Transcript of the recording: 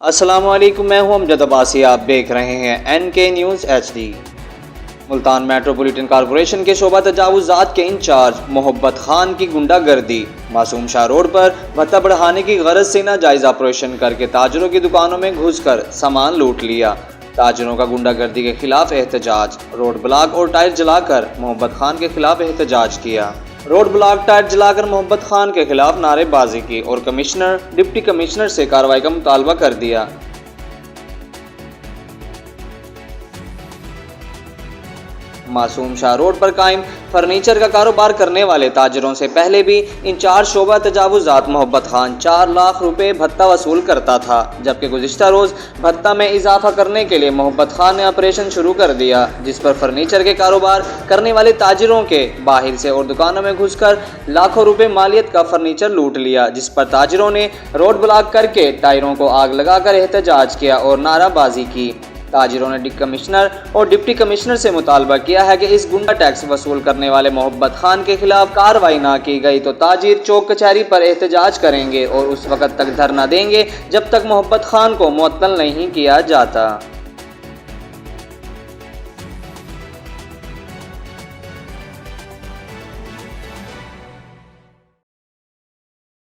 अस्सलाम वालेकुम, मैं हूं अमजद अब्बासी। आप देख रहे हैं NK news HD। Multan metropolitan corporation के शोबा तजावुज़ात के इंचार्ज मोहब्बत खान की गुंडागर्दी। मासूम शाह रोड पर भत्ता बढ़ाने की गरज से नाजायज़ ऑपरेशन करके ताजरों की दुकानों में घुसकर सामान लूट लिया। ताजरों का गुंडागर्दी के खिलाफ एहतजाज। रोड ब्लॉक और टायर जलाकर मोहब्बत खान के खिलाफ एहतजाज किया। रोड ब्लॉक टायर जलाकर मोहब्बत खान के खिलाफ नारेबाजी की और कमिश्नर डिप्टी कमिश्नर से कार्रवाई का मुतालबा कर दिया। मासूम शाह रोड पर कायम फर्नीचर का कारोबार करने वाले ताजरों से पहले भी इंचार्ज शोबा तजावुज़ात मोहब्बत खान 4 लाख रुपए भत्ता वसूल करता था, जबकि गुज़िश्ता रोज़ भत्ता में इजाफा करने के लिए मोहब्बत खान ने ऑपरेशन शुरू कर दिया, जिस पर फर्नीचर के कारोबार करने वाले ताजरों के बाहर से और दुकानों में घुसकर लाखों रुपए मालियत का फर्नीचर लूट लिया, जिस पर ताजरों ने रोड ब्लॉक करके टायरों को आग लगाकर एहतजाज किया और नाराबाजी की। ताजिरों ने कमिश्नर और डिप्टी कमिश्नर से मुतालबा किया है कि इस गुंडा टैक्स वसूल करने वाले मोहब्बत खान के खिलाफ कार्रवाई ना की गई तो ताजिर चौक कचहरी पर एहतजाज करेंगे और उस वक्त तक धरना देंगे जब तक मोहब्बत खान को मुअत्तल नहीं किया जाता।